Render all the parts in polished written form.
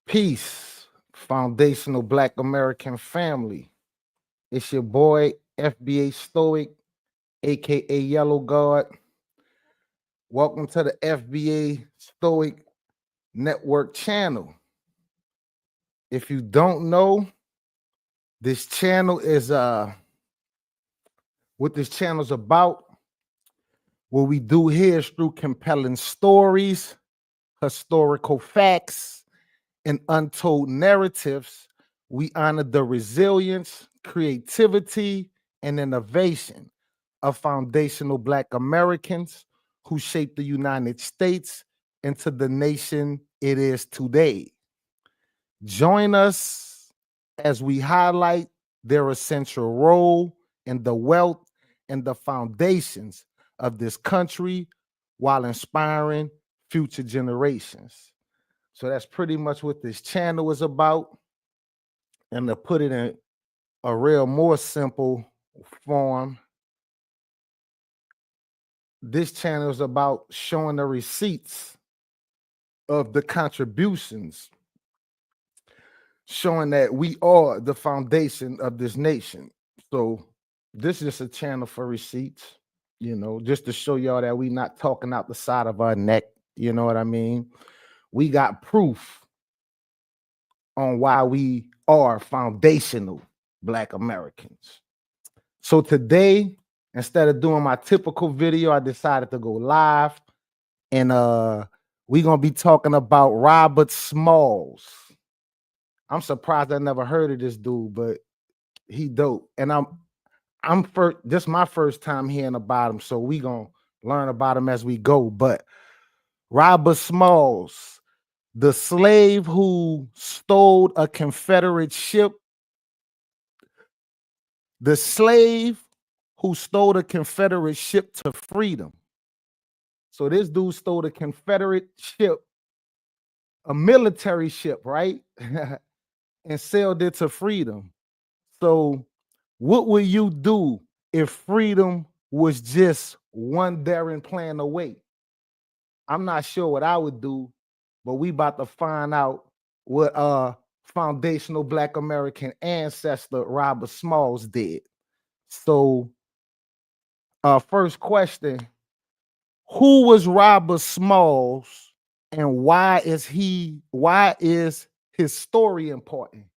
Peace, foundational Black American family. It's your boy, FBA Stoic, aka Yellow Guard. Welcome to the FBA Stoic Network channel. If you don't know, this channel is what this channel is about. What we do here is through compelling stories, historical facts, and untold narratives, we honor the resilience, creativity, and innovation of foundational Black Americans who shaped the United States into the nation it is today. Join us as we highlight their essential role in the wealth and the foundations of this country while inspiring future generations. So that's pretty much what this channel is about. And to put it in a real more simple form, this channel is about showing the receipts of the contributions, showing that we are the foundation of this nation. So this is just a channel for receipts, just to show y'all that we not talking out the side of our neck. You know what I mean? We got proof on why we are foundational Black Americans. So today, instead of doing my typical video, I decided to go live, and we're gonna be talking about Robert Smalls. I'm surprised I never heard of this dude, but he dope. And I'm first, this is my first time hearing about him, so we gonna learn about him as we go. But Robert Smalls, the slave who stole a Confederate ship, the slave who stole the Confederate ship to freedom. So this dude stole the Confederate ship, a military ship, right? And sailed it to freedom. So what would you do if freedom was just one daring plan away? I'm not sure what I would do, but we about to find out what foundational Black American ancestor Robert Smalls did. So first question, who was Robert Smalls and why is his story important?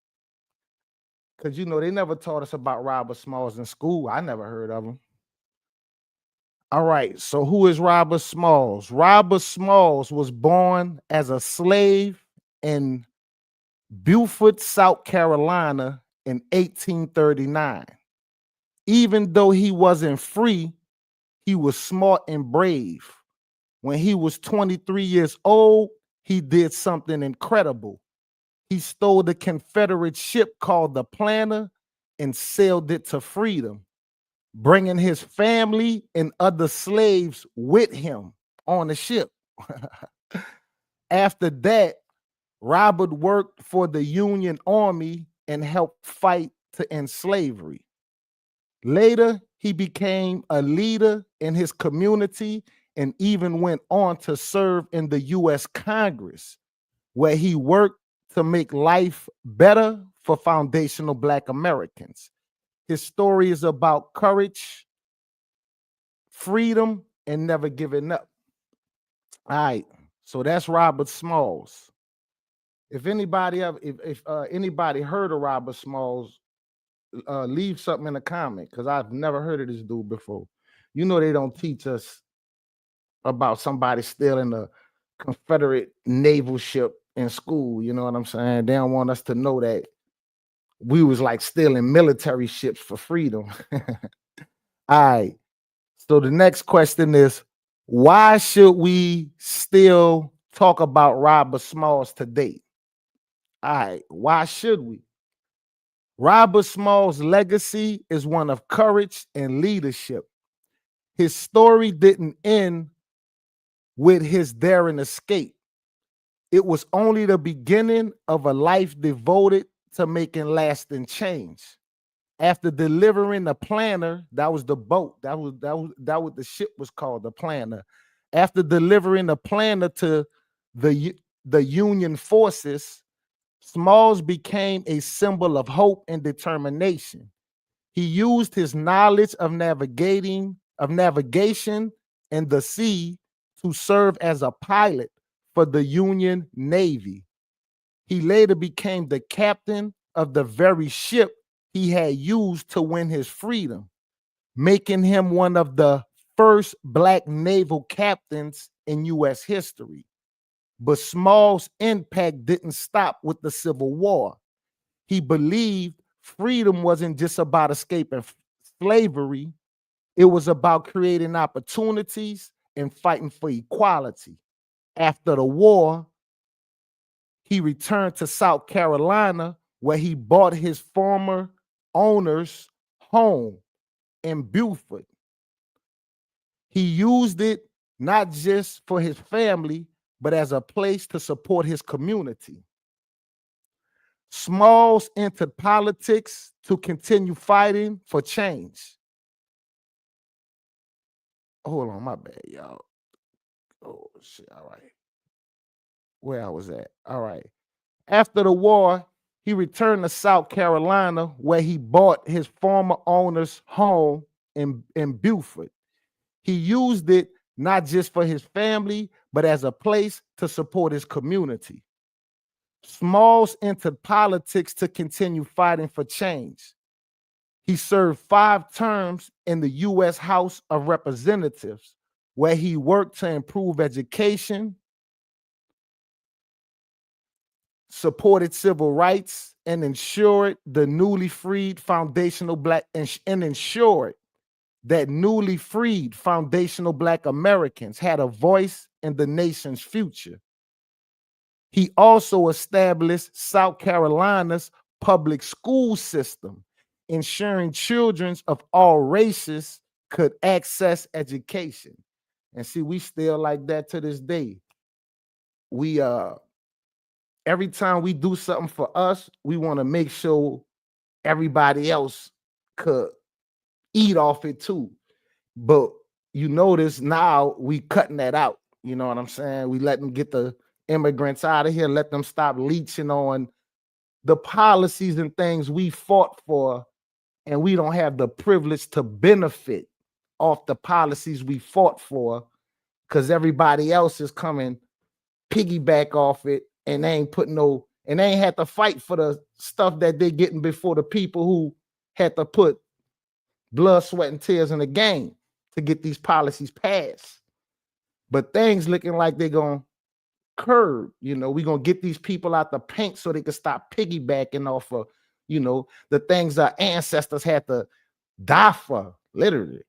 Because they never taught us about Robert Smalls in school. I never heard of him. All right, so who is Robert Smalls? Robert Smalls was born as a slave in Beaufort, South Carolina in 1839. Even though he wasn't free, he was smart and brave. When he was 23 years old, he did something incredible. He stole the Confederate ship called the Planter and sailed it to freedom, bringing his family and other slaves with him on the ship. After that, Robert worked for the Union Army and helped fight to end slavery. Later, he became a leader in his community and even went on to serve in the U.S. Congress, where he worked to make life better for foundational Black Americans. His story is about courage, freedom, and never giving up. All right, so that's Robert Smalls. If anybody anybody heard of Robert Smalls, leave something in the comment, because I've never heard of this dude before. They don't teach us about somebody stealing a Confederate naval ship in school. You know what I'm saying? They don't want us to know that we was like stealing military ships for freedom. All right. So the next question is, why should we still talk about Robert Smalls today? All right. Why should we? Robert Smalls' legacy is one of courage and leadership. His story didn't end with his daring escape. It was only the beginning of a life devoted to making lasting change. After delivering the Planter, that was the boat. That was what the ship was called, the Planter. After delivering the Planter to the Union forces, Smalls became a symbol of hope and determination. He used his knowledge of navigation in the sea to serve as a pilot for the Union Navy. He later became the captain of the very ship he had used to win his freedom, making him one of the first Black naval captains in U.S. history. But Small's impact didn't stop with the Civil War. He believed freedom wasn't just about escaping slavery, it was about creating opportunities and fighting for equality. After the war, he returned to South Carolina, where he bought his former owner's home in Beaufort. He used it not just for his family, but as a place to support his community. Smalls entered politics to continue fighting for change. Hold on, my bad, y'all. Oh, shit. All right. Where I was at. All right. After the war, he returned to South Carolina, where he bought his former owner's home in Beaufort. He used it not just for his family, but as a place to support his community. Smalls entered politics to continue fighting for change. He served 5 terms in the U.S. House of Representatives, where he worked to improve education, supported civil rights, and ensured the newly freed foundational Black and ensured that newly freed foundational Black Americans had a voice in the nation's future. He also established South Carolina's public school system, ensuring children of all races could access education. And see, we still like that to this day. We every time we do something for us, we want to make sure everybody else could eat off it too. But you notice now we cutting that out. You know what I'm saying? We let them get the immigrants out of here, let them stop leeching on the policies and things we fought for, and we don't have the privilege to benefit off the policies we fought for because everybody else is coming piggyback off it, and they ain't putting no, and they ain't had to fight for the stuff that they're getting before the people who had to put blood, sweat, and tears in the game to get these policies passed. But things looking like they're going to curb, we're going to get these people out the paint so they can stop piggybacking off of, the things our ancestors had to die for, literally,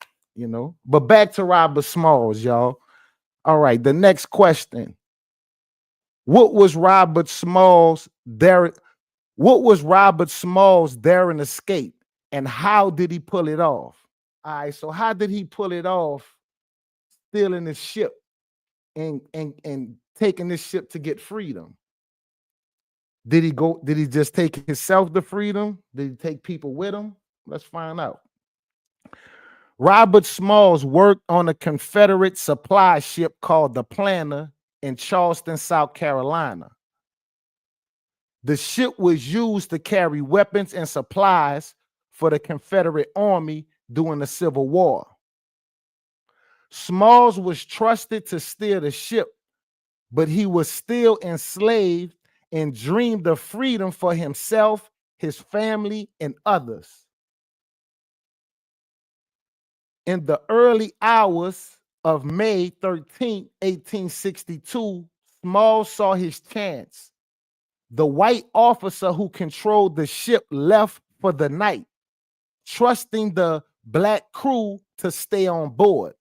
But back to Robert Smalls, y'all. All right, the next question. What was Robert Smalls' daring escape, and how did he pull it off? All right, so how did he pull it off, stealing the ship and taking this ship to get freedom? Did he just take himself the freedom? Did he take people with him? Let's find out. Robert Smalls worked on a Confederate supply ship called the Planter in Charleston, South Carolina. The ship was used to carry weapons and supplies for the Confederate Army during the Civil War. Smalls was trusted to steer the ship, but he was still enslaved and dreamed of freedom for himself, his family, and others. In the early hours of May 13, 1862, Smalls saw his chance. The white officer who controlled the ship left for the night, trusting the Black crew to stay on board.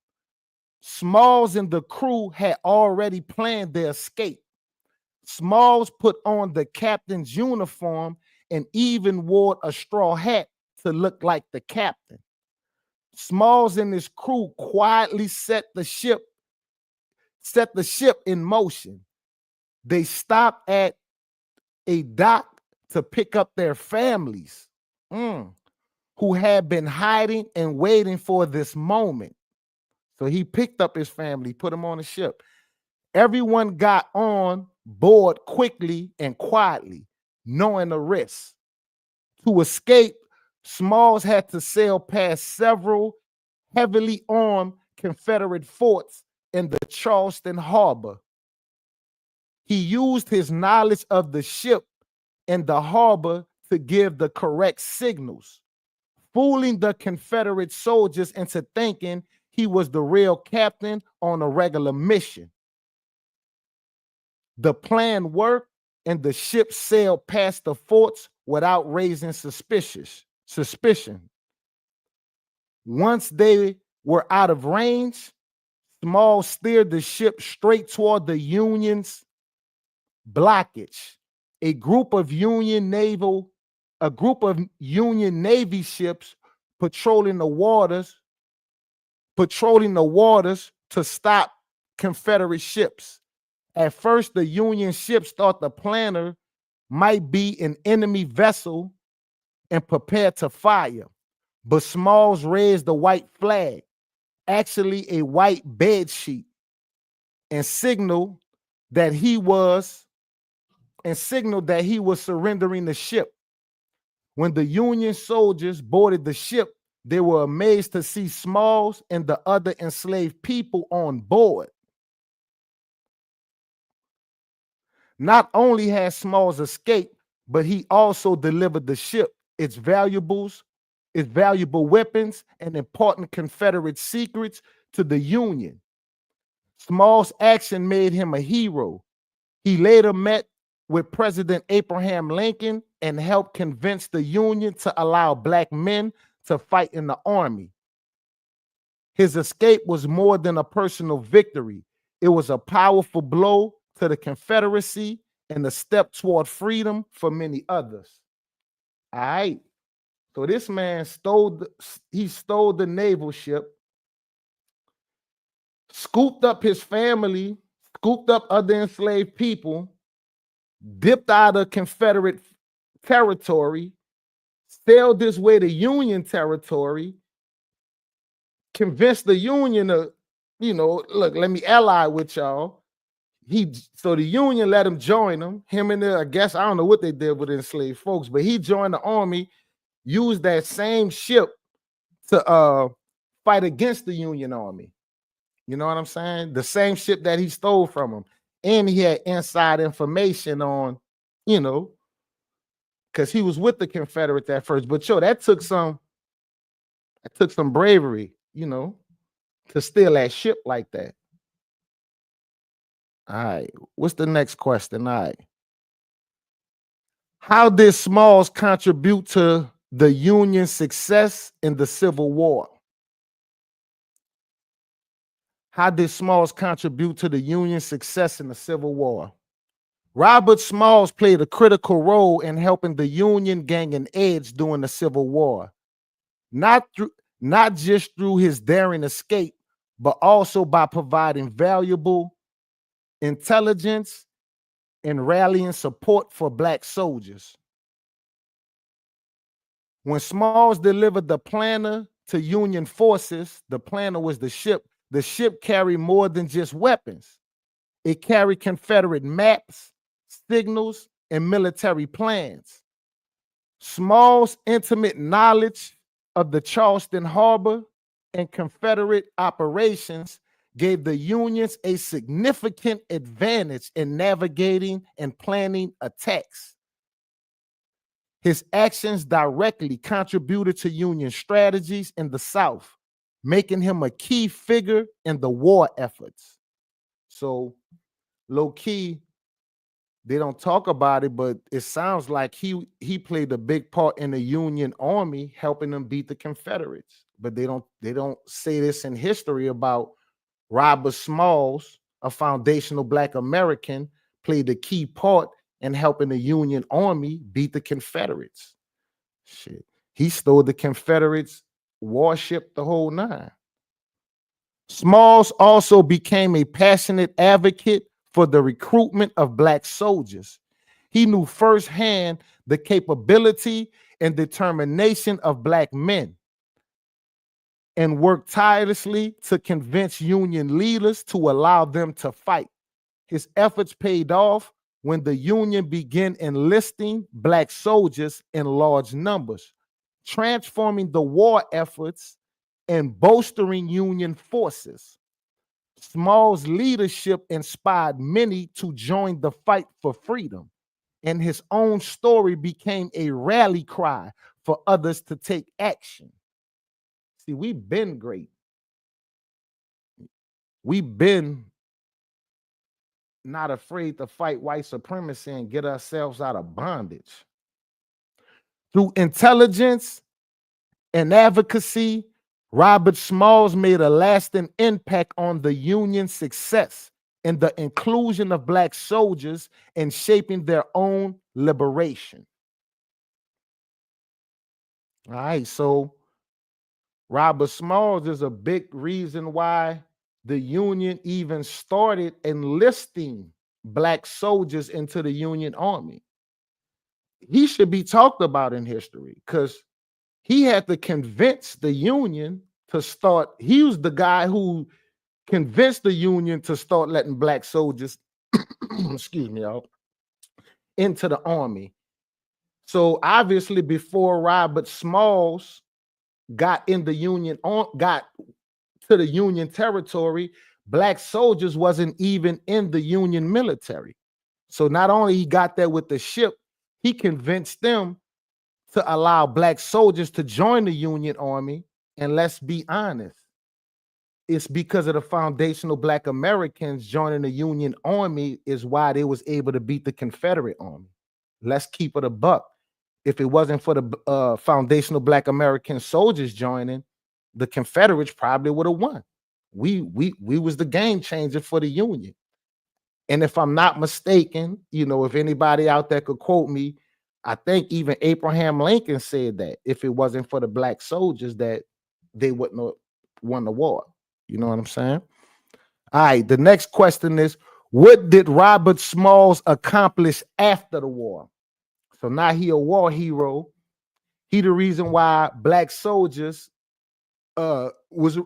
Smalls and the crew had already planned their escape. Smalls put on the captain's uniform and even wore a straw hat to look like the captain. Smalls and his crew quietly set the ship in motion. They stopped at a dock to pick up their families, who had been hiding and waiting for this moment. So he picked up his family, put them on the ship. Everyone got on board quickly and quietly. knowing the risk. To escape, Smalls had to sail past several heavily armed Confederate forts in the Charleston harbor. He used his knowledge of the ship and the harbor to give the correct signals, fooling the Confederate soldiers into thinking he was the real captain on a regular mission. The plan worked, and the ship sailed past the forts without raising suspicion. Once they were out of range, Small steered the ship straight toward the Union's blockage. A group of Union Navy ships patrolling the waters to stop Confederate ships. At first, the Union ships thought the planner might be an enemy vessel and prepared to fire. But Smalls raised the white flag, actually a white bed sheet, and signaled that he was surrendering the ship. When the Union soldiers boarded the ship, they were amazed to see Smalls and the other enslaved people on board. Not only had Smalls escaped, but he also delivered the ship, its valuable weapons, and important Confederate secrets to the Union. Smalls' action made him a hero. He later met with President Abraham Lincoln and helped convince the Union to allow black men to fight in the army. His escape was more than a personal victory. It was a powerful blow to the Confederacy and a step toward freedom for many others. All right. So this man stole the naval ship, scooped up his family, scooped up other enslaved people, dipped out of Confederate territory, sailed this way to Union territory, convinced the Union to, look, let me ally with y'all. So the Union let him join them. Him and I guess, I don't know what they did with enslaved folks, but he joined the army, used that same ship to fight against the Union army. You know what I'm saying? The same ship that he stole from him. And he had inside information on, because he was with the Confederate at first. But that took some bravery, to steal that ship like that. All right. What's the next question? All right. How did Smalls contribute to the Union's success in the Civil War? How did Smalls contribute to the Union's success in the Civil War? Robert Smalls played a critical role in helping the Union gain an edge during the Civil War, not just through his daring escape, but also by providing valuable intelligence and rallying support for black soldiers. When Smalls delivered the planner to Union forces, the planner was the ship. The ship carried more than just weapons. It carried Confederate maps, signals, and military plans. Smalls' intimate knowledge of the Charleston harbor and Confederate operations gave the Unions a significant advantage in navigating and planning attacks. His actions directly contributed to Union strategies in the South, making him a key figure in the war efforts. So, low key, they don't talk about it, but it sounds like he played a big part in the Union Army, helping them beat the Confederates. But they don't say this in history about Robert Smalls, a foundational Black American, played a key part in helping the Union Army beat the Confederates. Shit, he stole the Confederates' warship, the whole nine. Smalls also became a passionate advocate for the recruitment of Black soldiers. He knew firsthand the capability and determination of Black men and worked tirelessly to convince Union leaders to allow them to fight. His efforts paid off when the Union began enlisting Black soldiers in large numbers, transforming the war efforts and bolstering Union forces. Small's leadership inspired many to join the fight for freedom, and his own story became a rally cry for others to take action. See, we've been great. We've been not afraid to fight white supremacy and get ourselves out of bondage. Through intelligence and advocacy, Robert Smalls made a lasting impact on the Union's success in the inclusion of Black soldiers and shaping their own liberation. All right, so Robert Smalls is a big reason why the Union even started enlisting Black soldiers into the Union Army. He should be talked about in history because he had to convince the Union to start. He was the guy who convinced the Union to start letting Black soldiers, excuse me, y'all, into the Army. So obviously, before Robert Smalls got in the Union, got to the Union territory, Black soldiers wasn't even in the Union military. So not only he got there with the ship, he convinced them to allow Black soldiers to join the Union Army. And let's be honest, it's because of the foundational Black Americans joining the Union Army is why they was able to beat the Confederate Army. Let's keep it a buck. If it wasn't for the foundational Black American soldiers joining, the Confederates probably would have won. We was the game changer for the Union. And if I'm not mistaken, if anybody out there could quote me, I think even Abraham Lincoln said that if it wasn't for the Black soldiers, that they wouldn't have won the war. You know what I'm saying? All right, the next question is, what did Robert Smalls accomplish after the war? So now he a war hero. He the reason why Black soldiers was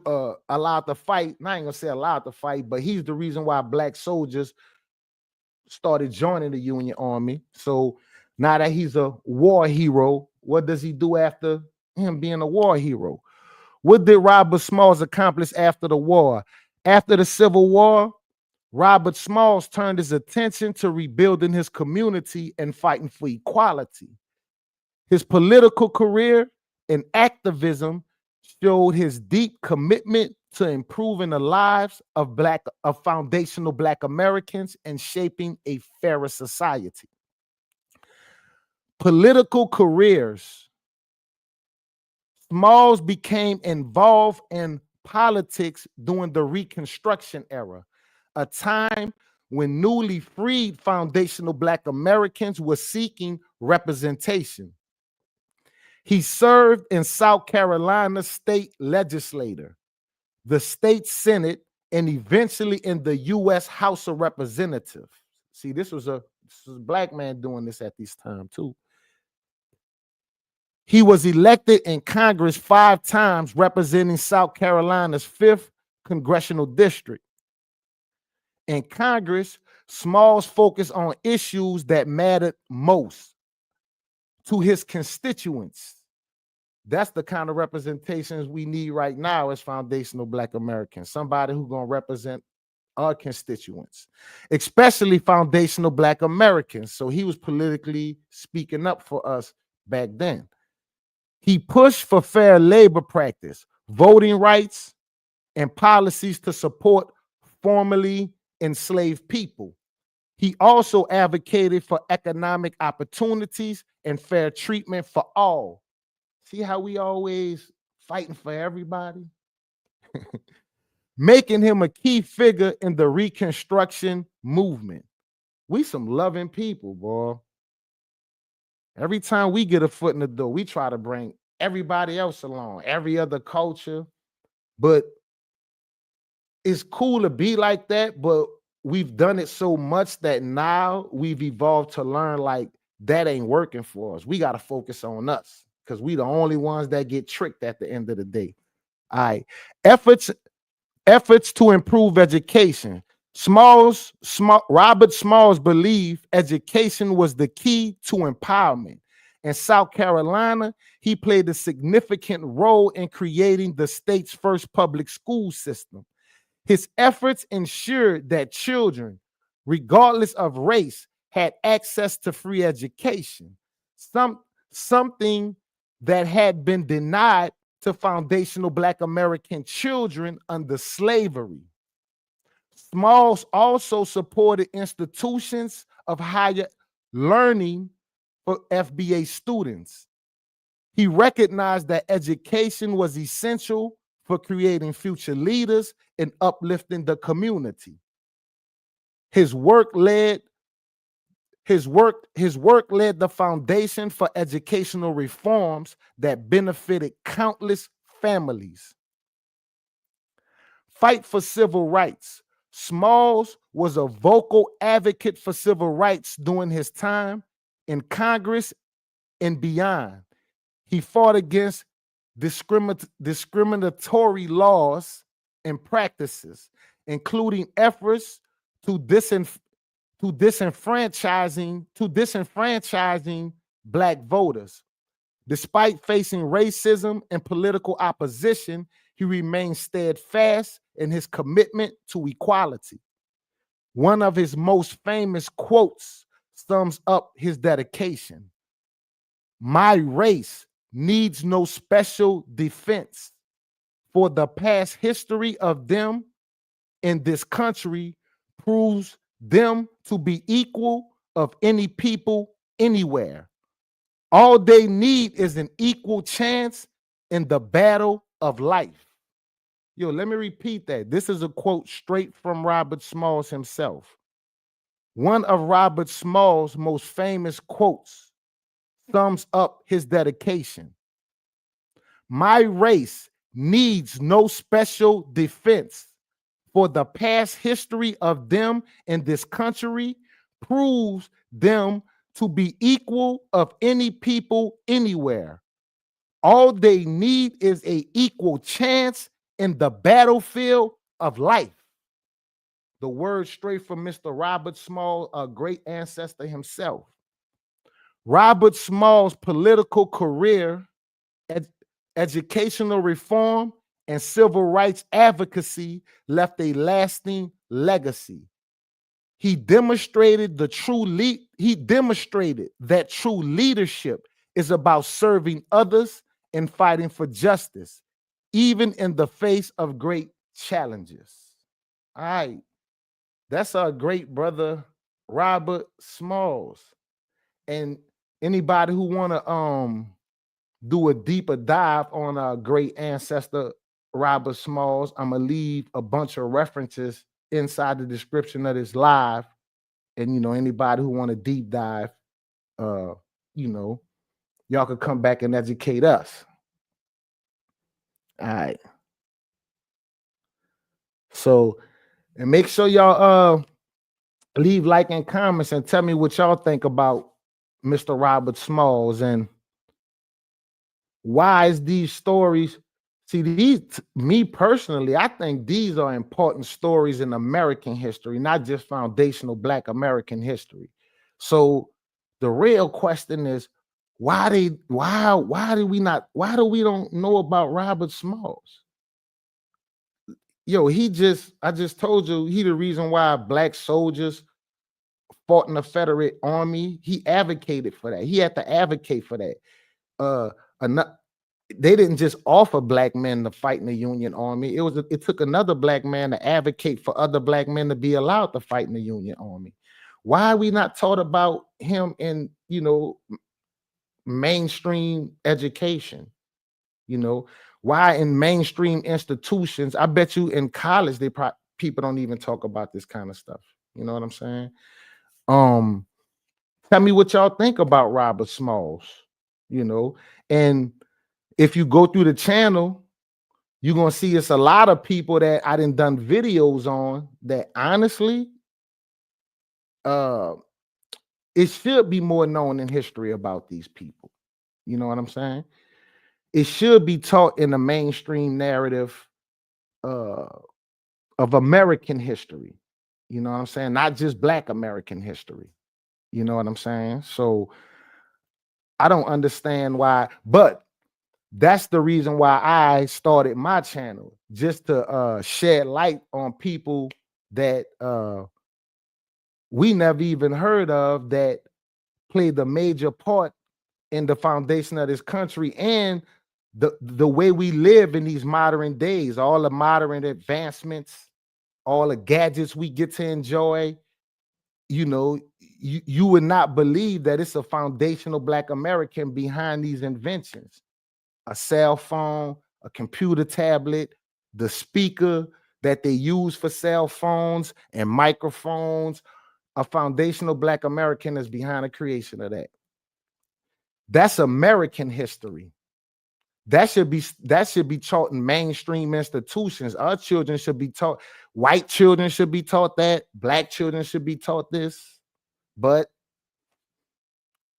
allowed to fight. I ain't gonna say allowed to fight, but he's the reason why Black soldiers started joining the Union Army. So now that he's a war hero, what does he do after him being a war hero? What did Robert Smalls accomplish after the war? After the Civil War, Robert Smalls turned his attention to rebuilding his community and fighting for equality. His political career and activism showed his deep commitment to improving the lives of foundational Black Americans and shaping a fairer society. Political careers. Smalls became involved in politics during the Reconstruction era, a time when newly freed foundational Black Americans were seeking representation. He served in South Carolina state legislature, the state Senate, and eventually in the U.S. House of Representatives. See, this was a Black man doing this at this time too. He was elected in Congress 5 times, representing South Carolina's 5th congressional district. In Congress, Smalls focused on issues that mattered most to his constituents. That's the kind of representations we need right now as foundational Black Americans, somebody who's going to represent our constituents, especially foundational Black Americans. So he was politically speaking up for us back then. He pushed for fair labor practice, voting rights, and policies to support formerly enslaved people. He also advocated for economic opportunities and fair treatment for all. See how we always fighting for everybody? Making him a key figure in the Reconstruction movement. We some loving people, boy. Every time we get a foot in the door, we try to bring everybody else along, every other culture. But it's cool to be like that, but we've done it so much that now we've evolved to learn like that ain't working for us. We got to focus on us because we the only ones that get tricked at the end of the day. All right. Efforts to improve education. Robert Smalls believed education was the key to empowerment. In South Carolina, he played a significant role in creating the state's first public school system. His efforts ensured that children, regardless of race, had access to free education, something that had been denied to foundational Black American children under slavery. Smalls also supported institutions of higher learning for FBA students. He recognized that education was essential for creating future leaders and uplifting the community. His work led the foundation for educational reforms that benefited countless families. Fight for civil rights. Smalls was a vocal advocate for civil rights during his time in Congress and beyond. He fought against discriminatory laws and practices, including efforts to disenfranchising Black voters. Despite facing racism and political opposition, he remained steadfast in his commitment to equality. One of his most famous quotes sums up his dedication. "My race needs no special defense, for the past history of them in this country proves them to be equal of any people anywhere. All they need is an equal chance in the battle of life." Yo, let me repeat that. This is a quote straight from Robert Smalls himself. One of Robert Smalls' most famous quotes sums up his dedication. "My race needs no special defense, for the past history of them in this country proves them to be equal of any people anywhere. All they need is an equal chance in the battlefield of life." The word straight from Mr. Robert Smalls, a great ancestor himself. Robert Smalls' political career, educational reform, and civil rights advocacy left a lasting legacy. He demonstrated that true leadership is about serving others and fighting for justice, even in the face of great challenges. All right, that's our great brother Robert Smalls. And anybody who want to do a deeper dive on our great ancestor Robert Smalls, I'm gonna leave a bunch of references inside the description of this live. And anybody who want to deep dive, uh, you know, y'all could come back and educate us. All right. So, and make sure y'all leave like and comments and tell me what y'all think about Mr. Robert Smalls and why is these stories. See, me personally, I think these are important stories in American history, not just foundational Black American history. So the real question is, why do we don't know about Robert Smalls? Yo, I just told you, he the reason why Black soldiers fought in the Confederate Army. He advocated for that. He had to advocate for that. They didn't just offer Black men to fight in the Union Army. It took another Black man to advocate for other Black men to be allowed to fight in the Union Army. Why are we not taught about him in mainstream education? Why in mainstream institutions? I bet you in college people don't even talk about this kind of stuff. You know what I'm saying? Tell me what y'all think about Robert Smalls. And if you go through the channel, you're gonna see it's a lot of people that I done videos on that honestly, it should be more known in history about these people. You know what I'm saying? It should be taught in the mainstream narrative of American history. You know what I'm saying? Not just Black American history. You know what I'm saying? So I don't understand why, but that's the reason why I started my channel, just to shed light on people that we never even heard of, that played a major part in the foundation of this country and the way we live in these modern days, all the modern advancements, all the gadgets we get to enjoy. You know, you would not believe that it's a foundational Black American behind these inventions. A cell phone, a computer tablet, the speaker that they use for cell phones and microphones. A foundational Black American is behind the creation of that. That's American history. That should be taught in mainstream institutions. Our children should be taught, white children should be taught that, Black children should be taught this. But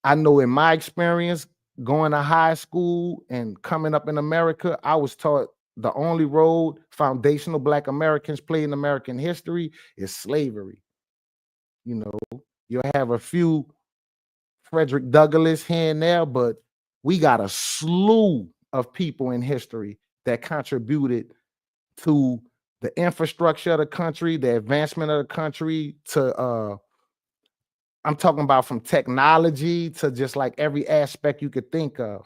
I know in my experience, going to high school and coming up in America, I was taught the only road foundational Black Americans play in American history is slavery. You know, you'll have a few Frederick Douglass here and there, but we got a slew of people in history that contributed to the infrastructure of the country, the advancement of the country, to I'm talking about from technology to just like every aspect you could think of.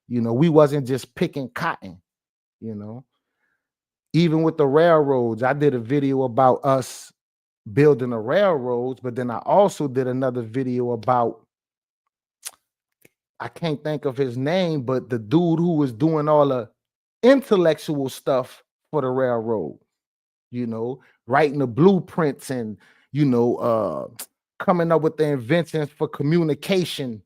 You know, we wasn't just picking cotton, you know. Even with the railroads, I did a video about us building the railroads, but then I also did another video about, I can't think of his name, but the dude who was doing all the intellectual stuff for the railroad, you know, writing the blueprints and, you know, coming up with the inventions for communication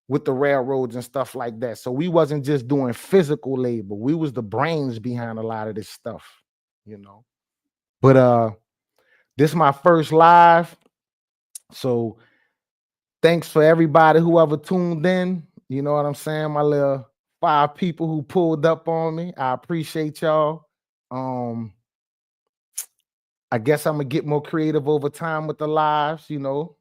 with the railroads and stuff like that. So we wasn't just doing physical labor. We was the brains behind a lot of this stuff, you know. But this is my first live. So thanks for everybody who ever tuned in. You know what I'm saying? My little 5 people who pulled up on me. I appreciate y'all. I guess I'm gonna get more creative over time with the lives, you know.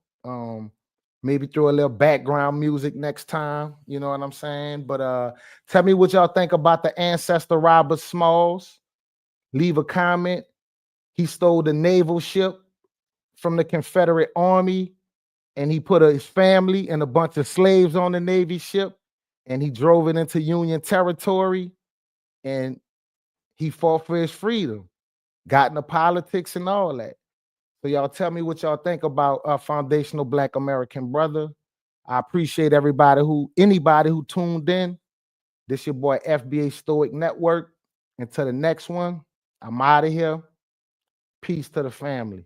Maybe throw a little background music next time, you know what I'm saying? But tell me what y'all think about the ancestor Robert Smalls. Leave a comment. He stole the naval ship from the Confederate Army, and he put his family and a bunch of slaves on the Navy ship, and he drove it into Union territory, and he fought for his freedom, got into politics and all that. So y'all tell me what y'all think about a foundational Black American brother. I appreciate anybody who tuned in. This your boy FBA Stoic Network. Until the next one, I'm out of here. Peace to the family.